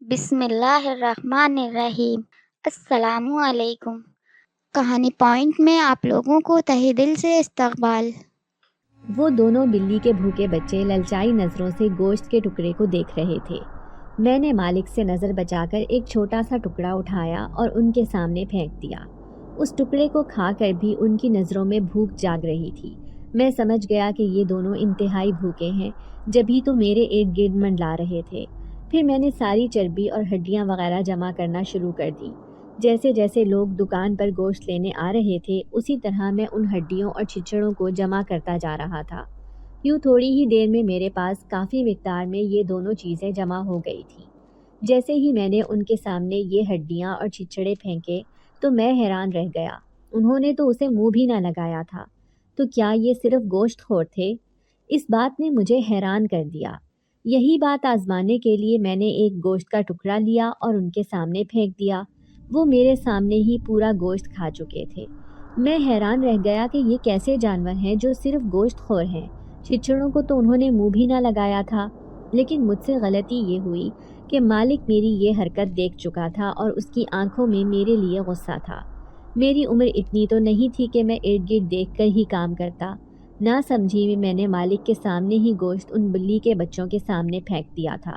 بسم اللہ الرحمن الرحیم۔ السلام علیکم۔ کہانی پوائنٹ میں آپ لوگوں کو تہہ دل سے استقبال۔ وہ دونوں بلی کے بھوکے بچے للچائی نظروں سے گوشت کے ٹکڑے کو دیکھ رہے تھے۔ میں نے مالک سے نظر بچا کر ایک چھوٹا سا ٹکڑا اٹھایا اور ان کے سامنے پھینک دیا۔ اس ٹکڑے کو کھا کر بھی ان کی نظروں میں بھوک جاگ رہی تھی۔ میں سمجھ گیا کہ یہ دونوں انتہائی بھوکے ہیں، جبھی تو میرے ارد گرد منڈلا رہے تھے۔ پھر میں نے ساری چربی اور ہڈیاں وغیرہ جمع کرنا شروع کر دی۔ جیسے جیسے لوگ دکان پر گوشت لینے آ رہے تھے، اسی طرح میں ان ہڈیوں اور چھچڑوں کو جمع کرتا جا رہا تھا۔ یوں تھوڑی ہی دیر میں میرے پاس کافی مقدار میں یہ دونوں چیزیں جمع ہو گئی تھیں۔ جیسے ہی میں نے ان کے سامنے یہ ہڈیاں اور چھچڑے پھینکے تو میں حیران رہ گیا۔ انہوں نے تو اسے منہ بھی نہ لگایا تھا، تو کیا یہ صرف گوشت خور تھے؟ اس بات نے مجھے حیران کر دیا۔ یہی بات آزمانے کے لیے میں نے ایک گوشت کا ٹکڑا لیا اور ان کے سامنے پھینک دیا۔ وہ میرے سامنے ہی پورا گوشت کھا چکے تھے۔ میں حیران رہ گیا کہ یہ کیسے جانور ہیں جو صرف گوشت خور ہیں۔ چھچڑوں کو تو انہوں نے منہ بھی نہ لگایا تھا۔ لیکن مجھ سے غلطی یہ ہوئی کہ مالک میری یہ حرکت دیکھ چکا تھا اور اس کی آنکھوں میں میرے لیے غصہ تھا۔ میری عمر اتنی تو نہیں تھی کہ میں ارد گرد دیکھ کر ہی کام کرتا۔ نہ سمجھی میں نے مالک کے سامنے ہی گوشت ان بلی کے بچوں کے سامنے پھینک دیا تھا۔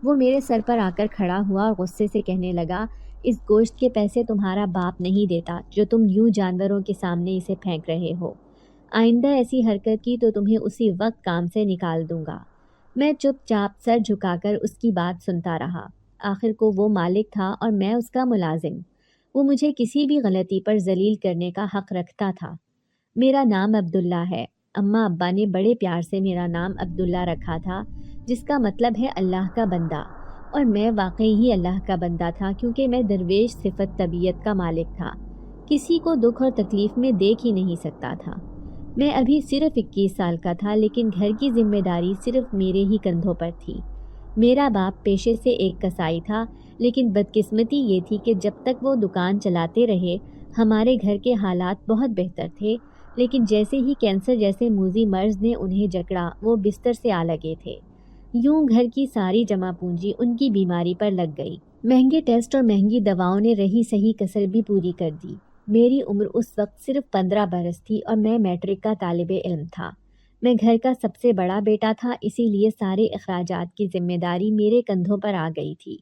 وہ میرے سر پر آ کر کھڑا ہوا اور غصے سے کہنے لگا، اس گوشت کے پیسے تمہارا باپ نہیں دیتا جو تم یوں جانوروں کے سامنے اسے پھینک رہے ہو۔ آئندہ ایسی حرکت کی تو تمہیں اسی وقت کام سے نکال دوں گا۔ میں چپ چاپ سر جھکا کر اس کی بات سنتا رہا۔ آخر کو وہ مالک تھا اور میں اس کا ملازم۔ وہ مجھے کسی بھی غلطی پر ذلیل کرنے کا حق رکھتا تھا۔ میرا نام عبداللہ ہے۔ اماں ابا نے بڑے پیار سے میرا نام عبداللہ رکھا تھا، جس کا مطلب ہے اللہ کا بندہ، اور میں واقعی ہی اللہ کا بندہ تھا کیونکہ میں درویش صفت طبیعت کا مالک تھا۔ کسی کو دکھ اور تکلیف میں دیکھ ہی نہیں سکتا تھا۔ میں ابھی صرف 21 سال کا تھا، لیکن گھر کی ذمہ داری صرف میرے ہی کندھوں پر تھی۔ میرا باپ پیشے سے ایک کسائی تھا، لیکن بدقسمتی یہ تھی کہ جب تک وہ دکان چلاتے رہے ہمارے گھر کے حالات بہت بہتر تھے، لیکن جیسے ہی کینسر جیسے موذی مرض نے انہیں جکڑا وہ بستر سے آ لگے تھے۔ یوں گھر کی ساری جمع پونجی ان کی بیماری پر لگ گئی۔ مہنگے ٹیسٹ اور مہنگی دواؤں نے رہی سہی کسر بھی پوری کر دی۔ میری عمر اس وقت صرف 15 برس تھی اور میں میٹرک کا طالب علم تھا۔ میں گھر کا سب سے بڑا بیٹا تھا، اسی لیے سارے اخراجات کی ذمہ داری میرے کندھوں پر آ گئی تھی۔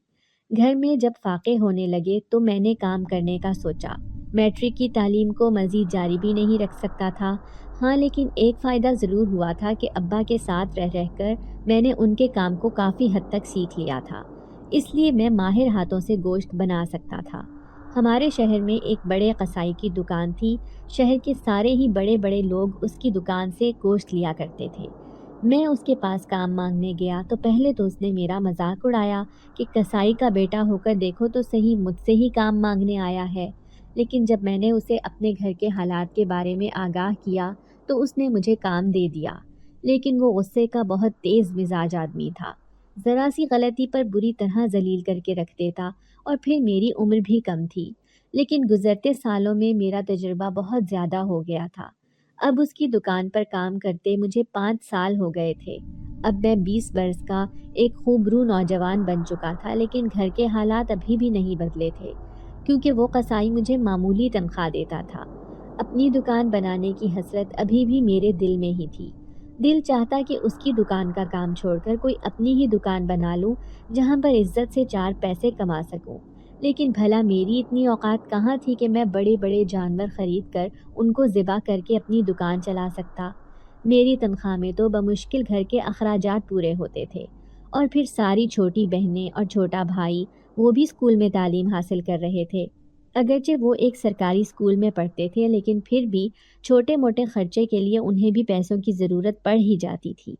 گھر میں جب فاقے ہونے لگے تو میں نے کام کرنے کا سوچا۔ میٹرک کی تعلیم کو مزید جاری بھی نہیں رکھ سکتا تھا۔ ہاں، لیکن ایک فائدہ ضرور ہوا تھا کہ ابا کے ساتھ رہ رہ کر میں نے ان کے کام کو کافی حد تک سیکھ لیا تھا، اس لیے میں ماہر ہاتھوں سے گوشت بنا سکتا تھا۔ ہمارے شہر میں ایک بڑے قصائی کی دکان تھی۔ شہر کے سارے ہی بڑے بڑے لوگ اس کی دکان سے گوشت لیا کرتے تھے۔ میں اس کے پاس کام مانگنے گیا تو پہلے تو اس نے میرا مذاق اڑایا کہ قصائی کا بیٹا ہو کر دیکھو تو صحیح مجھ سے ہی کام مانگنے آیا ہے۔ لیکن جب میں نے اسے اپنے گھر کے حالات کے بارے میں آگاہ کیا تو اس نے مجھے کام دے دیا۔ لیکن وہ غصے کا بہت تیز مزاج آدمی تھا۔ ذرا سی غلطی پر بری طرح ذلیل کر کے رکھ دیتا، اور پھر میری عمر بھی کم تھی۔ لیکن گزرتے سالوں میں میرا تجربہ بہت زیادہ ہو گیا تھا۔ اب اس کی دکان پر کام کرتے مجھے 5 سال ہو گئے تھے۔ اب میں 20 برس کا ایک خوبرو نوجوان بن چکا تھا، لیکن گھر کے حالات ابھی بھی نہیں بدلے تھے، کیونکہ وہ قصائی مجھے معمولی تنخواہ دیتا تھا۔ اپنی دکان بنانے کی حسرت ابھی بھی میرے دل میں ہی تھی۔ دل چاہتا کہ اس کی دکان کا کام چھوڑ کر کوئی اپنی ہی دکان بنا لوں جہاں پر عزت سے 4 پیسے کما سکوں۔ لیکن بھلا میری اتنی اوقات کہاں تھی کہ میں بڑے بڑے جانور خرید کر ان کو ذبح کر کے اپنی دکان چلا سکتا۔ میری تنخواہ میں تو بمشکل گھر کے اخراجات پورے ہوتے تھے، اور پھر ساری چھوٹی بہنیں اور چھوٹا بھائی وہ بھی اسکول میں تعلیم حاصل کر رہے تھے۔ اگرچہ وہ ایک سرکاری اسکول میں پڑھتے تھے، لیکن پھر بھی چھوٹے موٹے خرچے کے لیے انہیں بھی پیسوں کی ضرورت پڑ ہی جاتی تھی۔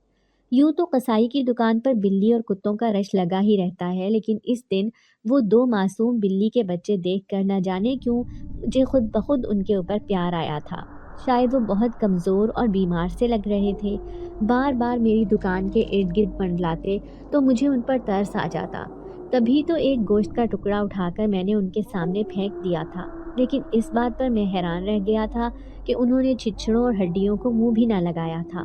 یوں تو قصائی کی دکان پر بلی اور کتوں کا رش لگا ہی رہتا ہے، لیکن اس دن وہ 2 معصوم بلی کے بچے دیکھ کر نہ جانے کیوں مجھے خود بخود ان کے اوپر پیار آیا تھا۔ شاید وہ بہت کمزور اور بیمار سے لگ رہے تھے، بار بار میری دکان کے ارد گرد منڈلاتے تو مجھے ان پر ترس آ جاتا۔ تبھی تو ایک گوشت کا ٹکڑا اٹھا کر میں نے ان کے سامنے پھینک دیا تھا، لیکن اس بات پر میں حیران رہ گیا تھا کہ انہوں نے چھچڑوں اور ہڈیوں کو منہ بھی نہ لگایا تھا۔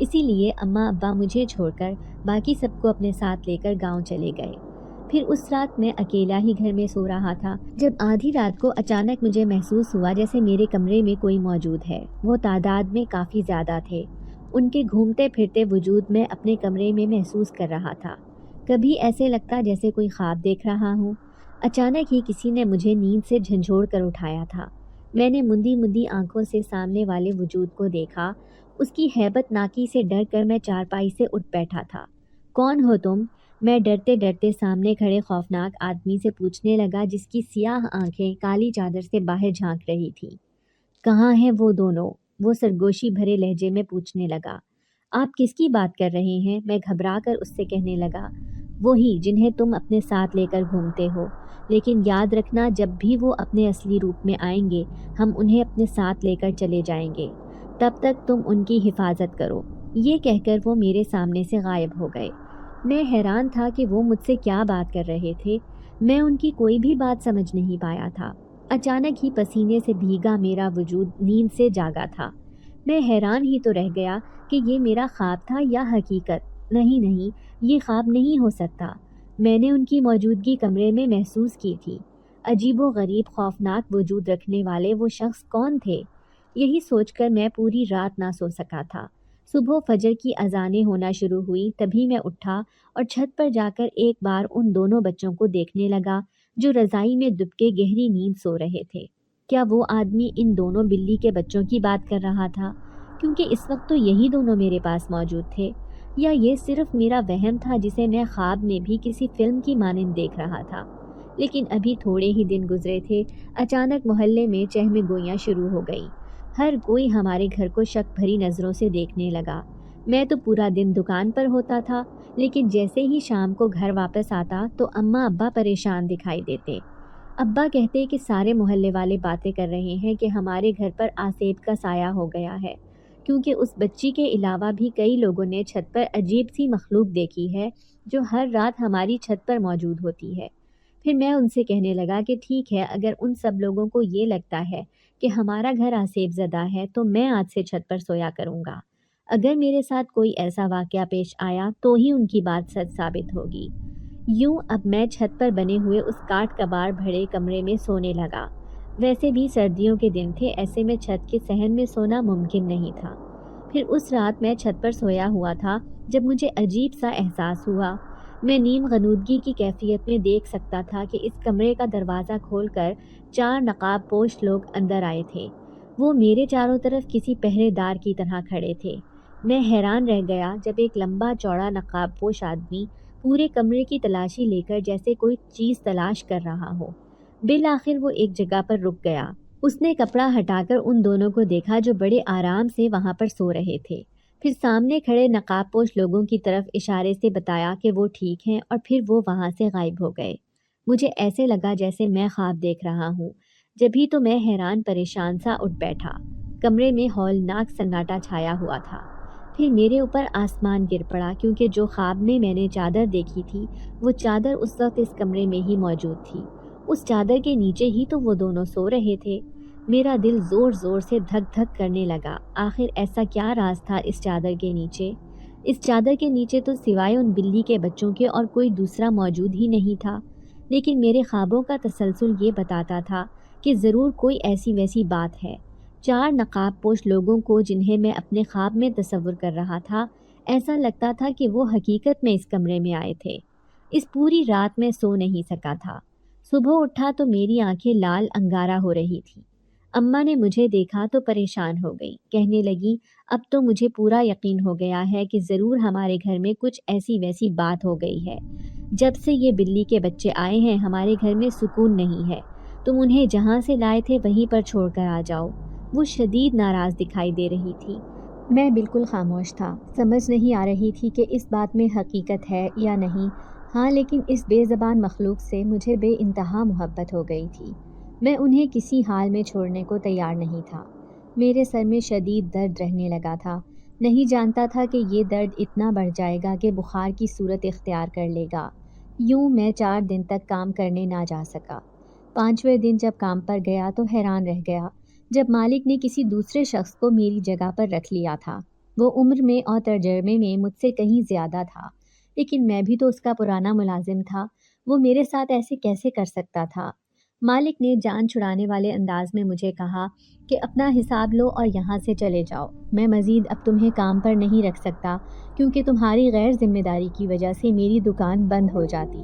اسی لیے اماں ابا مجھے چھوڑ کر باقی سب کو اپنے ساتھ لے کر گاؤں چلے گئے۔ پھر اس رات میں اکیلا ہی گھر میں سو رہا تھا جب آدھی رات کو اچانک مجھے محسوس ہوا جیسے میرے کمرے میں کوئی موجود ہے۔ وہ تعداد میں کافی زیادہ تھے۔ ان کے گھومتے پھرتے وجود میں اپنے کمرے میں محسوس کر رہا تھا۔ کبھی ایسے لگتا جیسے کوئی خواب دیکھ رہا ہوں۔ اچانک ہی کسی نے مجھے نیند سے جھنجھوڑ کر اٹھایا تھا۔ میں نے مندی مندی آنکھوں سے سامنے والے وجود کو دیکھا۔ اس کی ہیبت ناکی سے ڈر کر میں چارپائی سے اٹھ بیٹھا تھا۔ کون ہو تم؟ میں ڈرتے ڈرتے سامنے کھڑے خوفناک آدمی سے پوچھنے لگا جس کی سیاہ آنکھیں کالی چادر سے باہر جھانک رہی تھیں۔ کہاں ہیں وہ دونوں؟ وہ سرگوشی بھرے لہجے میں پوچھنے لگا۔ آپ کس کی بات کر رہے ہیں؟ میں گھبرا کر اس سے کہنے لگا۔ وہی جنہیں تم اپنے ساتھ لے کر گھومتے ہو، لیکن یاد رکھنا جب بھی وہ اپنے اصلی روپ میں آئیں گے ہم انہیں اپنے ساتھ لے کر چلے جائیں گے، تب تک تم ان کی حفاظت کرو۔ یہ کہہ کر وہ میرے سامنے سے غائب ہو گئے۔ میں حیران تھا کہ وہ مجھ سے کیا بات کر رہے تھے۔ میں ان کی کوئی بھی بات سمجھ نہیں پایا تھا۔ اچانک ہی پسینے سے بھیگا میرا وجود نیند سے جاگا تھا۔ میں حیران ہی تو رہ گیا کہ یہ میرا خواب تھا یا حقیقت۔ نہیں، یہ خواب نہیں ہو سکتا۔ میں نے ان کی موجودگی کمرے میں محسوس کی تھی۔ عجیب و غریب خوفناک وجود رکھنے والے وہ شخص کون تھے؟ یہی سوچ کر میں پوری رات نہ سو سکا تھا۔ صبح فجر کی اذانیں ہونا شروع ہوئی تبھی میں اٹھا اور چھت پر جا کر ایک بار ان دونوں بچوں کو دیکھنے لگا جو رضائی میں دب کے گہری نیند سو رہے تھے۔ کیا وہ آدمی ان دونوں بلی کے بچوں کی بات کر رہا تھا؟ کیونکہ اس وقت تو یہی دونوں میرے پاس موجود تھے۔ یا یہ صرف میرا وہم تھا جسے میں خواب میں بھی کسی فلم کی مانند دیکھ رہا تھا؟ لیکن ابھی تھوڑے ہی دن گزرے تھے، اچانک محلے میں چہم گوئیاں شروع ہو گئیں۔ ہر کوئی ہمارے گھر کو شک بھری نظروں سے دیکھنے لگا۔ میں تو پورا دن دکان پر ہوتا تھا، لیکن جیسے ہی شام کو گھر واپس آتا تو اماں ابا پریشان دکھائی دیتے۔ ابا کہتے کہ سارے محلے والے باتیں کر رہے ہیں کہ ہمارے گھر پر آسیب کا سایہ ہو گیا ہے، کیونکہ اس بچی کے علاوہ بھی کئی لوگوں نے چھت پر عجیب سی مخلوق دیکھی ہے جو ہر رات ہماری چھت پر موجود ہوتی ہے۔ پھر میں ان سے کہنے لگا کہ ٹھیک ہے، اگر ان سب لوگوں کو یہ لگتا ہے کہ ہمارا گھر آسیب زدہ ہے تو میں آج سے چھت پر سویا کروں گا۔ اگر میرے ساتھ کوئی ایسا واقعہ پیش آیا تو ہی ان کی بات سچ ثابت ہوگی۔ یوں اب میں چھت پر بنے ہوئے اس کاٹ کباڑ بھرے کمرے میں سونے لگا۔ ویسے بھی سردیوں کے دن تھے، ایسے میں چھت کے صحن میں سونا ممکن نہیں تھا۔ پھر اس رات میں چھت پر سویا ہوا تھا جب مجھے عجیب سا احساس ہوا۔ میں نیم غنودگی کی کیفیت میں دیکھ سکتا تھا کہ اس کمرے کا دروازہ کھول کر 4 نقاب پوش لوگ اندر آئے تھے۔ وہ میرے چاروں طرف کسی پہرے دار کی طرح کھڑے تھے۔ میں حیران رہ گیا جب ایک لمبا چوڑا نقاب پوش آدمی پورے کمرے کی تلاشی لے کر جیسے کوئی چیز تلاش کر رہا ہو۔ بالآخر وہ ایک جگہ پر رک گیا۔ اس نے کپڑا ہٹا کر ان دونوں کو دیکھا جو بڑے آرام سے وہاں پر سو رہے تھے۔ پھر سامنے کھڑے نقاب پوش لوگوں کی طرف اشارے سے بتایا کہ وہ ٹھیک ہیں اور پھر وہ وہاں سے غائب ہو گئے۔ مجھے ایسے لگا جیسے میں خواب دیکھ رہا ہوں۔ جبھی تو میں حیران پریشان سا اٹھ بیٹھا۔ کمرے میں ہولناک سناٹا چھایا ہوا تھا۔ پھر میرے اوپر آسمان گر پڑا، کیونکہ جو خواب میں نے چادر دیکھی تھی وہ چادر اس وقت اس کمرے میں ہی موجود تھی۔ اس چادر کے نیچے ہی تو وہ دونوں سو رہے تھے۔ میرا دل زور زور سے دھک دھک کرنے لگا۔ آخر ایسا کیا راز تھا اس چادر کے نیچے؟ اس چادر کے نیچے تو سوائے ان بلی کے بچوں کے اور کوئی دوسرا موجود ہی نہیں تھا۔ لیکن میرے خوابوں کا تسلسل یہ بتاتا تھا کہ ضرور کوئی ایسی ویسی بات ہے۔ 4 نقاب پوش لوگوں کو جنہیں میں اپنے خواب میں تصور کر رہا تھا، ایسا لگتا تھا کہ وہ حقیقت میں اس کمرے میں آئے تھے۔ اس پوری رات میں سو نہیں سکا تھا۔ صبح اٹھا تو میری آنکھیں لال انگارہ ہو رہی تھی۔ اماں نے مجھے دیکھا تو پریشان ہو گئی، کہنے لگی اب تو مجھے پورا یقین ہو گیا ہے کہ ضرور ہمارے گھر میں کچھ ایسی ویسی بات ہو گئی ہے۔ جب سے یہ بلی کے بچے آئے ہیں ہمارے گھر میں سکون نہیں ہے۔ تم انہیں جہاں سے لائے تھے وہیں پر چھوڑ کر آ جاؤ۔ وہ شدید ناراض دکھائی دے رہی تھی۔ میں بالکل خاموش تھا، سمجھ نہیں آ رہی تھی کہ اس بات میں حقیقت ہے یا نہیں۔ ہاں، لیکن اس بے زبان مخلوق سے مجھے بے انتہا محبت ہو گئی تھی۔ میں انہیں کسی حال میں چھوڑنے کو تیار نہیں تھا۔ میرے سر میں شدید درد رہنے لگا تھا۔ نہیں جانتا تھا کہ یہ درد اتنا بڑھ جائے گا کہ بخار کی صورت اختیار کر لے گا۔ یوں میں 4 دن تک کام کرنے نہ جا سکا۔ 5ویں دن جب کام پر گیا تو حیران رہ گیا جب مالک نے کسی دوسرے شخص کو میری جگہ پر رکھ لیا تھا۔ وہ عمر میں اور تجربے میں مجھ سے کہیں زیادہ تھا، لیکن میں بھی تو اس کا پرانا ملازم تھا۔ وہ میرے ساتھ ایسے کیسے کر سکتا تھا؟ مالک نے جان چھڑانے والے انداز میں مجھے کہا کہ اپنا حساب لو اور یہاں سے چلے جاؤ۔ میں مزید اب تمہیں کام پر نہیں رکھ سکتا، کیونکہ تمہاری غیر ذمہ داری کی وجہ سے میری دکان بند ہو جاتی۔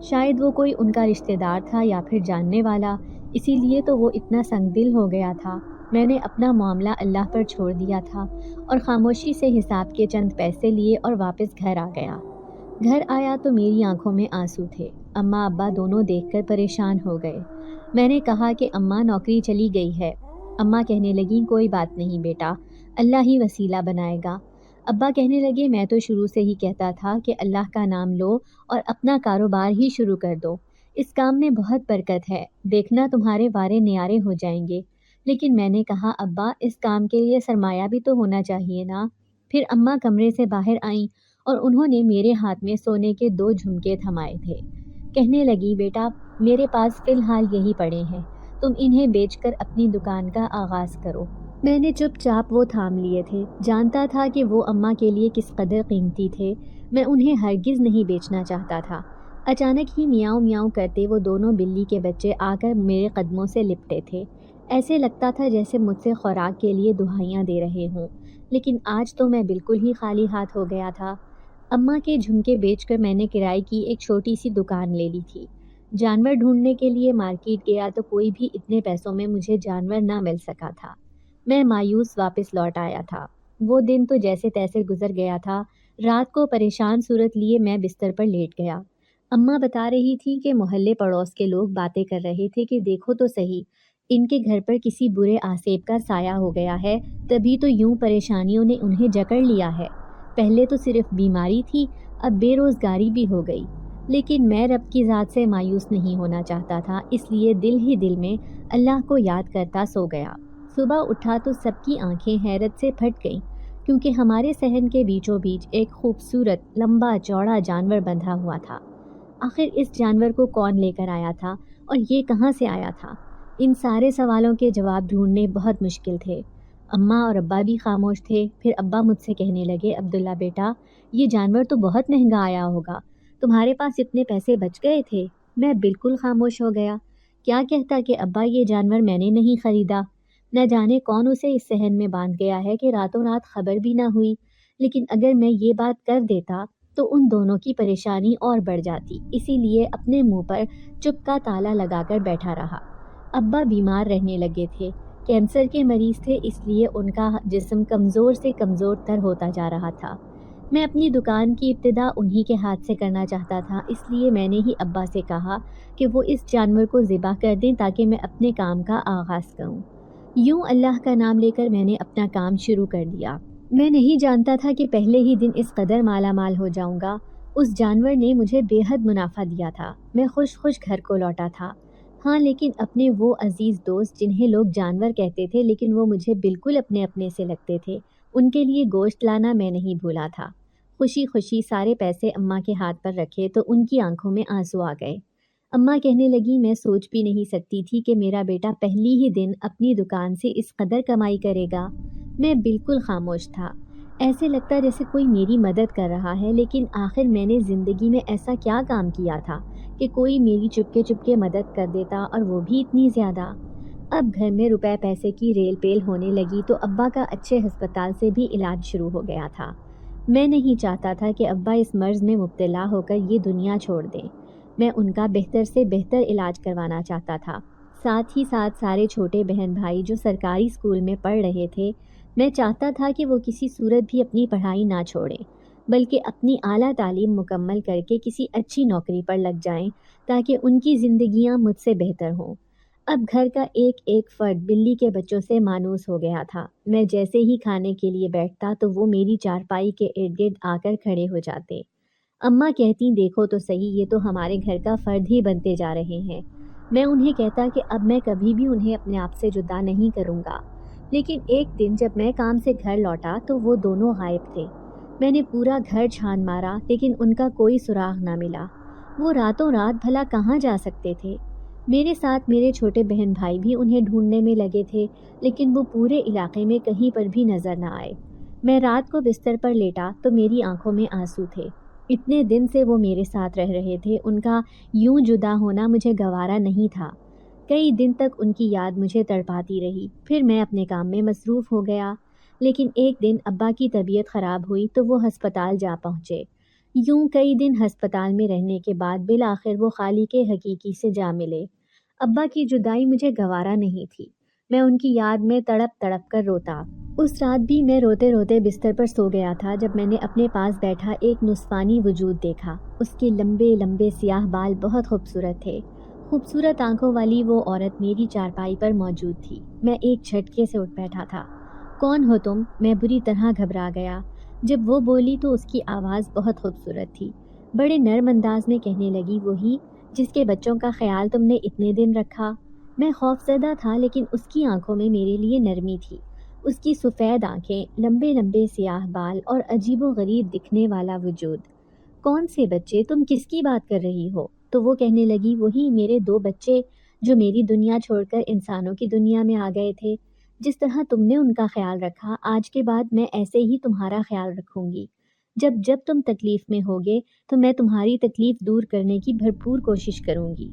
شاید وہ کوئی ان کا رشتہ دار تھا یا پھر جاننے والا، اسی لیے تو وہ اتنا سنگ دل ہو گیا تھا۔ میں نے اپنا معاملہ اللہ پر چھوڑ دیا تھا اور خاموشی سے حساب کے چند پیسے لیے اور واپس گھر آ گیا۔ گھر آیا تو میری آنکھوں میں آنسو تھے۔ اماں ابا دونوں دیکھ کر پریشان ہو گئے۔ میں نے کہا کہ اماں نوکری چلی گئی ہے۔ اماں کہنے لگیں کوئی بات نہیں بیٹا، اللہ ہی وسیلہ بنائے گا۔ ابا کہنے لگے میں تو شروع سے ہی کہتا تھا کہ اللہ کا نام لو اور اپنا کاروبار ہی شروع کر دو، اس کام میں بہت برکت ہے، دیکھنا تمہارے وارے نیارے ہو جائیں گے۔ لیکن میں نے کہا ابا اس کام کے لیے سرمایہ بھی تو ہونا چاہیے نا۔ پھر اماں کمرے سے باہر آئیں اور انہوں نے میرے ہاتھ میں سونے کے 2 جھمکے تھمائے تھے۔ کہنے لگی بیٹا میرے پاس فی الحال یہی پڑے ہیں، تم انہیں بیچ کر اپنی دکان کا آغاز کرو۔ میں نے چپ چاپ وہ تھام لیے تھے، جانتا تھا کہ وہ اماں کے لیے کس قدر قیمتی تھے، میں انہیں ہرگز نہیں بیچنا چاہتا تھا۔ اچانک ہی میاؤں میاؤں کرتے وہ دونوں بلی کے بچے آ کر میرے قدموں سے لپٹے تھے۔ ایسے لگتا تھا جیسے مجھ سے خوراک کے لیے دہائیاں دے رہے ہوں، لیکن آج تو میں بالکل ہی خالی ہاتھ ہو گیا تھا۔ اماں کے جھمکے بیچ کر میں نے کرائے کی ایک چھوٹی سی دکان لے لی تھی۔ جانور ڈھونڈنے کے لیے مارکیٹ گیا تو کوئی بھی اتنے پیسوں میں مجھے جانور نہ مل سکا تھا۔ میں مایوس واپس لوٹ آیا تھا۔ وہ دن تو جیسے تیسے گزر گیا تھا۔ رات کو پریشان صورت لیے میں بستر پر لیٹ گیا۔ اماں بتا رہی تھی کہ محلے پڑوس کے لوگ باتیں کر رہے تھے کہ دیکھو تو صحیح، ان کے گھر پر کسی برے آسیب کا سایہ ہو گیا ہے، تبھی تو یوں پریشانیوں نے انہیں جکڑ لیا ہے۔ پہلے تو صرف بیماری تھی، اب بے روزگاری بھی ہو گئی۔ لیکن میں رب کی ذات سے مایوس نہیں ہونا چاہتا تھا، اس لیے دل ہی دل میں اللہ کو یاد کرتا سو گیا۔ صبح اٹھا تو سب کی آنکھیں حیرت سے پھٹ گئیں، کیونکہ ہمارے صحن کے بیچوں بیچ ایک خوبصورت لمبا چوڑا جانور بندھا ہوا تھا۔ آخر اس جانور کو کون لے کر آیا تھا اور یہ کہاں سے آیا تھا؟ ان سارے سوالوں کے جواب ڈھونڈنے بہت مشکل تھے۔ اماں اور ابا بھی خاموش تھے۔ پھر ابا مجھ سے کہنے لگے عبداللہ بیٹا یہ جانور تو بہت مہنگا آیا ہوگا، تمہارے پاس اتنے پیسے بچ گئے تھے؟ میں بالکل خاموش ہو گیا۔ کیا کہتا کہ ابا یہ جانور میں نے نہیں خریدا، نہ جانے کون اسے اس صحن میں باندھ گیا ہے کہ راتوں رات خبر بھی نہ ہوئی۔ لیکن اگر میں یہ بات کر دیتا تو ان دونوں کی پریشانی اور بڑھ جاتی، اسی لیے اپنے منہ پر چپ کا تالا لگا کر بیٹھا رہا۔ ابا بیمار رہنے لگے تھے، کینسر کے مریض تھے، اس لیے ان کا جسم کمزور سے کمزور تر ہوتا جا رہا تھا۔ میں اپنی دکان کی ابتدا انہی کے ہاتھ سے کرنا چاہتا تھا، اس لیے میں نے ہی ابا سے کہا کہ وہ اس جانور کو ذبح کر دیں تاکہ میں اپنے کام کا آغاز کروں۔ یوں اللہ کا نام لے کر میں نے اپنا کام شروع کر دیا۔ میں نہیں جانتا تھا کہ پہلے ہی دن اس قدر مالا مال ہو جاؤں گا۔ اس جانور نے مجھے بے حد منافع دیا تھا۔ میں خوش خوش گھر کو لوٹا تھا۔ ہاں لیکن اپنے وہ عزیز دوست جنہیں لوگ جانور کہتے تھے لیکن وہ مجھے بالکل اپنے سے لگتے تھے، ان کے لیے گوشت لانا میں نہیں بھولا تھا۔ خوشی خوشی سارے پیسے اماں کے ہاتھ پر رکھے تو ان کی آنکھوں میں آنسو آ گئے۔ اماں کہنے لگی میں سوچ بھی نہیں سکتی تھی کہ میرا بیٹا پہلی ہی دن اپنی دکان سے اس قدر کمائی کرے گا۔ میں بالکل خاموش تھا۔ ایسے لگتا جیسے کوئی میری مدد کر رہا ہے، لیکن آخر میں نے زندگی میں ایسا کیا کام کیا تھا کہ کوئی میری چپکے مدد کر دیتا، اور وہ بھی اتنی زیادہ۔ اب گھر میں روپے پیسے کی ریل پیل ہونے لگی تو ابا کا اچھے ہسپتال سے بھی علاج شروع ہو گیا تھا۔ میں نہیں چاہتا تھا کہ ابا اس مرض میں مبتلا ہو کر یہ دنیا چھوڑ دیں۔ میں ان کا بہتر سے بہتر علاج کروانا چاہتا تھا۔ ساتھ ہی ساتھ سارے چھوٹے بہن بھائی جو سرکاری اسکول میں پڑھ رہے تھے، میں چاہتا تھا کہ وہ کسی صورت بھی اپنی پڑھائی نہ چھوڑیں، بلکہ اپنی اعلیٰ تعلیم مکمل کر کے کسی اچھی نوکری پر لگ جائیں تاکہ ان کی زندگیاں مجھ سے بہتر ہوں۔ اب گھر کا ایک ایک فرد بلی کے بچوں سے مانوس ہو گیا تھا۔ میں جیسے ہی کھانے کے لیے بیٹھتا تو وہ میری چارپائی کے ارد گرد آ کر کھڑے ہو جاتے۔ اماں کہتی دیکھو تو صحیح، یہ تو ہمارے گھر کا فرد ہی بنتے جا رہے ہیں۔ میں انہیں کہتا کہ اب میں کبھی بھی انہیں اپنے آپ سے جدا نہیں کروں گا۔ لیکن ایک دن جب میں کام سے گھر لوٹا تو وہ دونوں غائب تھے۔ میں نے پورا گھر چھان مارا لیکن ان کا کوئی سراغ نہ ملا۔ وہ راتوں رات بھلا کہاں جا سکتے تھے؟ میرے ساتھ میرے چھوٹے بہن بھائی بھی انہیں ڈھونڈنے میں لگے تھے، لیکن وہ پورے علاقے میں کہیں پر بھی نظر نہ آئے۔ میں رات کو بستر پر لیٹا تو میری آنکھوں میں آنسو تھے۔ اتنے دن سے وہ میرے ساتھ رہ رہے تھے، ان کا یوں جدا ہونا مجھے گوارا نہیں تھا۔ کئی دن تک ان کی یاد مجھے تڑپاتی رہی، پھر میں اپنے کام میں مصروف ہو گیا۔ لیکن ایک دن ابا کی طبیعت خراب ہوئی تو وہ ہسپتال جا پہنچے۔ یوں کئی دن ہسپتال میں رہنے کے بعد بالآخر وہ خالق حقیقی سے جا ملے۔ ابا کی جدائی مجھے گوارا نہیں تھی، میں ان کی یاد میں تڑپ تڑپ کر روتا۔ اس رات بھی میں روتے روتے بستر پر سو گیا تھا جب میں نے اپنے پاس بیٹھا ایک نسوانی وجود دیکھا۔ اس کے لمبے لمبے سیاہ بال بہت خوبصورت تھے۔ خوبصورت آنکھوں والی وہ عورت میری چارپائی پر موجود تھی۔ میں ایک جھٹکے سے اٹھ بیٹھا تھا۔ کون ہو تم؟ میں بری طرح گھبرا گیا۔ جب وہ بولی تو اس کی آواز بہت خوبصورت تھی۔ بڑے نرم انداز میں کہنے لگی، وہی جس کے بچوں کا خیال تم نے اتنے دن رکھا۔ میں خوف زدہ تھا لیکن اس کی آنکھوں میں میرے لیے نرمی تھی۔ اس کی سفید آنکھیں، لمبے لمبے سیاہ بال اور عجیب و غریب دکھنے والا وجود۔ کون سے بچے؟ تم کس کی بات کر رہی ہو؟ تو وہ کہنے لگی، وہی میرے 2 بچے جو میری دنیا چھوڑ کر انسانوں کی دنیا میں آ گئے تھے۔ جس طرح تم نے ان کا خیال رکھا، آج کے بعد میں ایسے ہی تمہارا خیال رکھوں گی۔ جب جب تم تکلیف میں ہوگے تو میں تمہاری تکلیف دور کرنے کی بھرپور کوشش کروں گی۔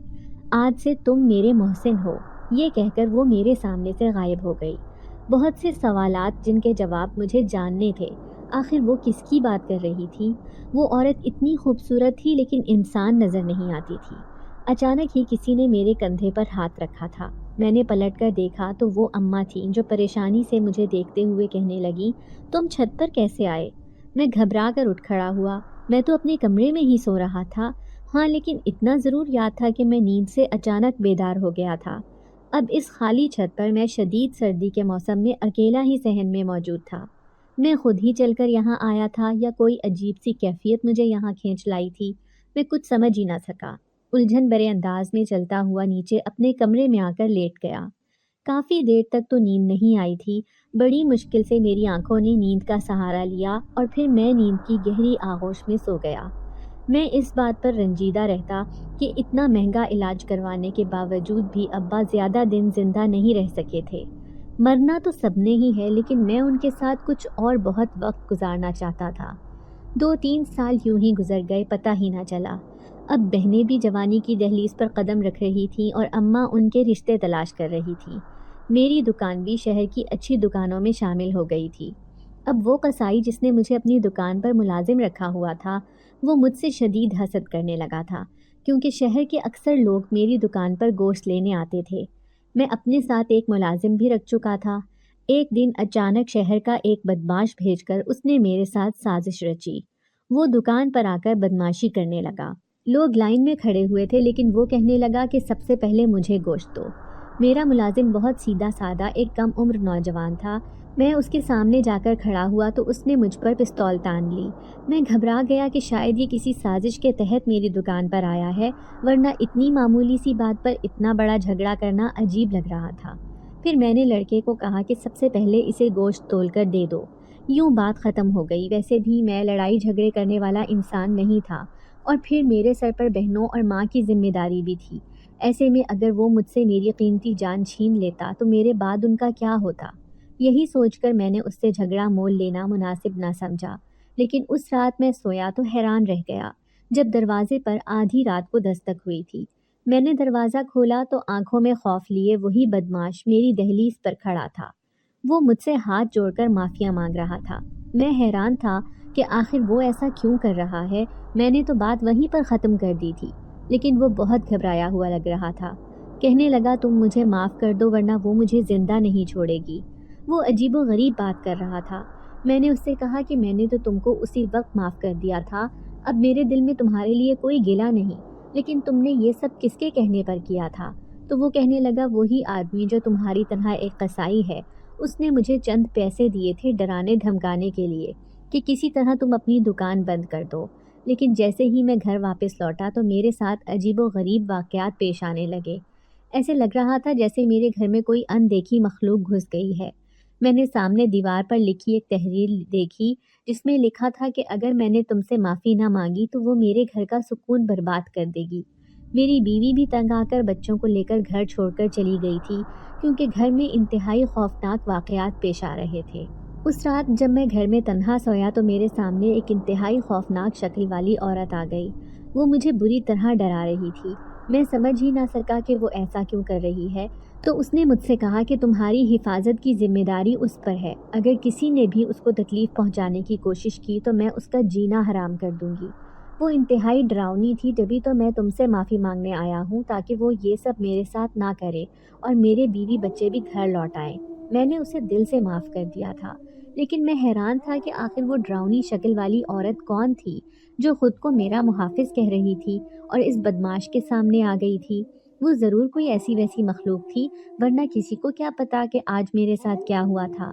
آج سے تم میرے محسن ہو۔ یہ کہہ کر وہ میرے سامنے سے غائب ہو گئی۔ بہت سے سوالات جن کے جواب مجھے جاننے تھے۔ آخر وہ کس کی بات کر رہی تھی؟ وہ عورت اتنی خوبصورت تھی لیکن انسان نظر نہیں آتی تھی۔ اچانک ہی کسی نے میرے کندھے پر ہاتھ رکھا تھا۔ میں نے پلٹ کر دیکھا تو وہ اماں تھیں جو پریشانی سے مجھے دیکھتے ہوئے کہنے لگی، تم چھت پر کیسے آئے؟ میں گھبرا کر اٹھ کھڑا ہوا۔ میں تو اپنے کمرے میں ہی سو رہا تھا۔ ہاں لیکن اتنا ضرور یاد تھا کہ میں نیند سے اچانک بیدار ہو گیا تھا۔ اب اس خالی چھت پر میں شدید سردی کے موسم میں اکیلا ہی صحن میں موجود تھا۔ میں خود ہی چل کر یہاں آیا تھا یا کوئی عجیب سی کیفیت مجھے یہاں کھینچ لائی تھی؟ میں کچھ سمجھ ہی نہ سکا۔ الجھن بھرے انداز میں چلتا ہوا نیچے اپنے کمرے میں آ کر لیٹ گیا۔ کافی دیر تک تو نیند نہیں آئی تھی۔ بڑی مشکل سے میری آنکھوں نے نیند کا سہارا لیا اور پھر میں نیند کی گہری آغوش میں سو گیا۔ میں اس بات پر رنجیدہ رہتا کہ اتنا مہنگا علاج کروانے کے باوجود بھی ابا زیادہ دن زندہ نہیں رہ سکے تھے۔ مرنا تو سب نے ہی ہے لیکن میں ان کے ساتھ کچھ اور بہت وقت گزارنا چاہتا تھا۔ 2-3 سال یوں ہی گزر گئے، پتہ ہی نہ چلا۔ اب بہنیں بھی جوانی کی دہلیز پر قدم رکھ رہی تھیں اور اماں ان کے رشتے تلاش کر رہی تھیں۔ میری دکان بھی شہر کی اچھی دکانوں میں شامل ہو گئی تھی۔ اب وہ قصائی جس نے مجھے اپنی دکان پر ملازم رکھا ہوا تھا، وہ مجھ سے شدید حسد کرنے لگا تھا کیونکہ شہر کے اکثر لوگ میری دکان پر گوشت لینے آتے تھے۔ میں اپنے ساتھ ایک ملازم بھی رکھ چکا تھا۔ ایک دن اچانک شہر کا ایک بدماش بھیج کر اس نے میرے ساتھ سازش رچی۔ وہ دکان پر آ کر بدماشی کرنے لگا۔ لوگ لائن میں کھڑے ہوئے تھے لیکن وہ کہنے لگا کہ سب سے پہلے مجھے گوشت دو۔ میرا ملازم بہت سیدھا سادہ ایک کم عمر نوجوان تھا۔ میں اس کے سامنے جا کر کھڑا ہوا تو اس نے مجھ پر پستول تان لی۔ میں گھبرا گیا کہ شاید یہ کسی سازش کے تحت میری دکان پر آیا ہے، ورنہ اتنی معمولی سی بات پر اتنا بڑا جھگڑا کرنا عجیب لگ رہا تھا۔ پھر میں نے لڑکے کو کہا کہ سب سے پہلے اسے گوشت تول کر دے دو۔ یوں بات ختم ہو گئی۔ ویسے بھی میں لڑائی جھگڑے کرنے والا انسان نہیں تھا اور پھر میرے سر پر بہنوں اور ماں کی ذمہ داری بھی تھی۔ ایسے میں اگر وہ مجھ سے میری قیمتی جان چھین لیتا تو میرے بعد ان کا کیا ہوتا؟ یہی سوچ کر میں نے اس سے جھگڑا مول لینا مناسب نہ سمجھا۔ لیکن اس رات میں سویا تو حیران رہ گیا جب دروازے پر آدھی رات کو دستک ہوئی تھی۔ میں نے دروازہ کھولا تو آنکھوں میں خوف لیے وہی بدماش میری دہلیز پر کھڑا تھا۔ وہ مجھ سے ہاتھ جوڑ کر معافیا مانگ رہا تھا۔ میں حیران تھا کہ آخر وہ ایسا کیوں کر رہا ہے۔ میں نے تو بات وہیں پر ختم کر دی تھی لیکن وہ بہت گھبرایا ہوا لگ رہا تھا۔ کہنے لگا، تم مجھے معاف کر دو ورنہ وہ مجھے زندہ نہیں چھوڑے گی۔ وہ عجیب و غریب بات کر رہا تھا۔ میں نے اس سے کہا کہ میں نے تو تم کو اسی وقت معاف کر دیا تھا، اب میرے دل میں تمہارے لیے کوئی گلہ نہیں، لیکن تم نے یہ سب کس کے کہنے پر کیا تھا؟ تو وہ کہنے لگا، وہی آدمی جو تمہاری طرح ایک قصائی ہے، اس نے مجھے چند پیسے دیے تھے ڈرانے دھمکانے کے لیے کہ کسی طرح تم اپنی دکان بند کر دو۔ لیکن جیسے ہی میں گھر واپس لوٹا تو میرے ساتھ عجیب و غریب واقعات پیش آنے لگے۔ ایسے لگ رہا تھا جیسے میرے گھر میں کوئی اندیکھی مخلوق گھس گئی ہے۔ میں نے سامنے دیوار پر لکھی ایک تحریر دیکھی جس میں لکھا تھا کہ اگر میں نے تم سے معافی نہ مانگی تو وہ میرے گھر کا سکون برباد کر دے گی۔ میری بیوی بھی تنگ آ کر بچوں کو لے کر گھر چھوڑ کر چلی گئی تھی کیونکہ گھر میں انتہائی خوفناک واقعات پیش آ رہے تھے۔ اس رات جب میں گھر میں تنہا سویا تو میرے سامنے ایک انتہائی خوفناک شکل والی عورت آ گئی۔ وہ مجھے بری طرح ڈرا رہی تھی۔ میں سمجھ ہی نہ سکا کہ وہ ایسا کیوں کر رہی ہے، تو اس نے مجھ سے کہا کہ تمہاری حفاظت کی ذمہ داری اس پر ہے، اگر کسی نے بھی اس کو تکلیف پہنچانے کی کوشش کی تو میں اس کا جینا حرام کر دوں گی۔ وہ انتہائی ڈراؤنی تھی، جبھی تو میں تم سے معافی مانگنے آیا ہوں تاکہ وہ یہ سب میرے ساتھ نہ کرے اور میرے بیوی بچے بھی گھر لوٹ آئیں۔ میں نے اسے دل سے معاف کر دیا تھا، لیکن میں حیران تھا کہ آخر وہ ڈراؤنی شکل والی عورت کون تھی جو خود کو میرا محافظ کہہ رہی تھی اور اس بدماش کے سامنے آ گئی تھی۔ وہ ضرور کوئی ایسی ویسی مخلوق تھی، ورنہ کسی کو کیا پتا کہ آج میرے ساتھ کیا ہوا تھا۔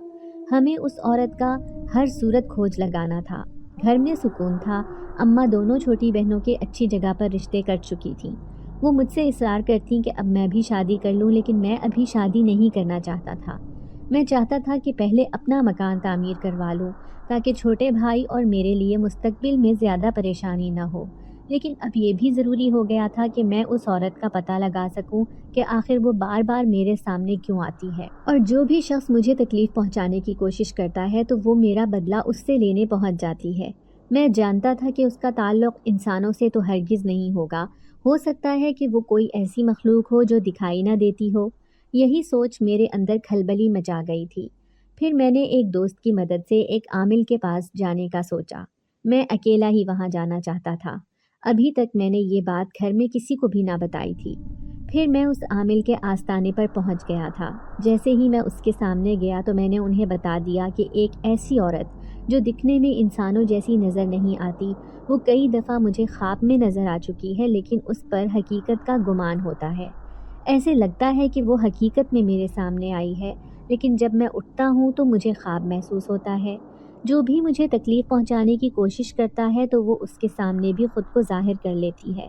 ہمیں اس عورت کا ہر صورت کھوج لگانا تھا۔ گھر میں سکون تھا، اماں دونوں چھوٹی بہنوں کے اچھی جگہ پر رشتے کر چکی تھیں۔ وہ مجھ سے اصرار کرتیں کہ اب میں بھی شادی کر لوں، لیکن میں ابھی شادی نہیں کرنا چاہتا تھا۔ میں چاہتا تھا کہ پہلے اپنا مکان تعمیر کروا لوں تاکہ چھوٹے بھائی اور میرے لیے مستقبل میں زیادہ پریشانی نہ ہو، لیکن اب یہ بھی ضروری ہو گیا تھا کہ میں اس عورت کا پتہ لگا سکوں کہ آخر وہ بار بار میرے سامنے کیوں آتی ہے، اور جو بھی شخص مجھے تکلیف پہنچانے کی کوشش کرتا ہے تو وہ میرا بدلہ اس سے لینے پہنچ جاتی ہے۔ میں جانتا تھا کہ اس کا تعلق انسانوں سے تو ہرگز نہیں ہوگا، ہو سکتا ہے کہ وہ کوئی ایسی مخلوق ہو جو دکھائی نہ دیتی ہو۔ یہی سوچ میرے اندر کھلبلی مچا گئی تھی۔ پھر میں نے ایک دوست کی مدد سے ایک عامل کے پاس جانے کا سوچا۔ میں اکیلا ہی وہاں جانا چاہتا تھا۔ ابھی تک میں نے یہ بات گھر میں کسی کو بھی نہ بتائی تھی۔ پھر میں اس عامل کے آستانے پر پہنچ گیا تھا۔ جیسے ہی میں اس کے سامنے گیا تو میں نے انہیں بتا دیا کہ ایک ایسی عورت جو دکھنے میں انسانوں جیسی نظر نہیں آتی، وہ کئی دفعہ مجھے خواب میں نظر آ چکی ہے، لیکن اس پر حقیقت کا گمان ہوتا ہے۔ ایسے لگتا ہے کہ وہ حقیقت میں میرے سامنے آئی ہے، لیکن جب میں اٹھتا ہوں تو مجھے خواب محسوس ہوتا ہے۔ جو بھی مجھے تکلیف پہنچانے کی کوشش کرتا ہے تو وہ اس کے سامنے بھی خود کو ظاہر کر لیتی ہے۔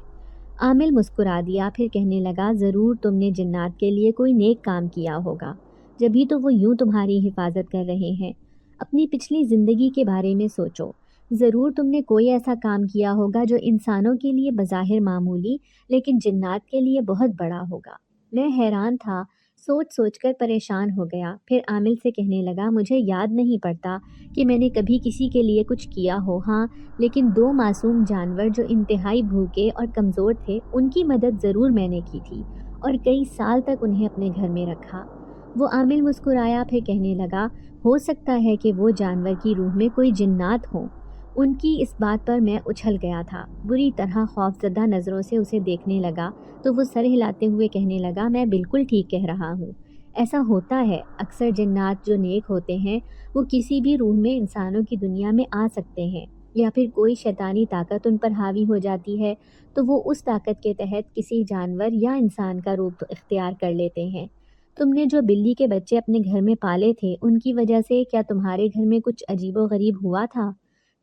عامل مسکرا دیا، پھر کہنے لگا، ضرور تم نے جنات کے لیے کوئی نیک کام کیا ہوگا، جبھی تو وہ یوں تمہاری حفاظت کر رہے ہیں۔ اپنی پچھلی زندگی کے بارے میں سوچو، ضرور تم نے کوئی ایسا کام کیا ہوگا جو انسانوں کے لیے بظاہر معمولی لیکن جنات کے لیے بہت بڑا ہوگا۔ میں حیران تھا، سوچ سوچ کر پریشان ہو گیا۔ پھر عامل سے کہنے لگا، مجھے یاد نہیں پڑتا کہ میں نے کبھی کسی کے لیے کچھ کیا ہو، ہاں لیکن 2 معصوم جانور جو انتہائی بھوکے اور کمزور تھے، ان کی مدد ضرور میں نے کی تھی اور کئی سال تک انہیں اپنے گھر میں رکھا۔ وہ عامل مسکرایا، پھر کہنے لگا، ہو سکتا ہے کہ وہ جانور کی روح میں کوئی جنات ہوں۔ ان کی اس بات پر میں اچھل گیا تھا، بری طرح خوفزدہ نظروں سے اسے دیکھنے لگا تو وہ سر ہلاتے ہوئے کہنے لگا، میں بالکل ٹھیک کہہ رہا ہوں، ایسا ہوتا ہے، اکثر جنات جو نیک ہوتے ہیں وہ کسی بھی روح میں انسانوں کی دنیا میں آ سکتے ہیں، یا پھر کوئی شیطانی طاقت ان پر حاوی ہو جاتی ہے تو وہ اس طاقت کے تحت کسی جانور یا انسان کا روپ اختیار کر لیتے ہیں۔ تم نے جو بلی کے بچے اپنے گھر میں پالے تھے، ان کی وجہ سے کیا تمہارے گھر میں کچھ عجیب و غریب ہوا تھا؟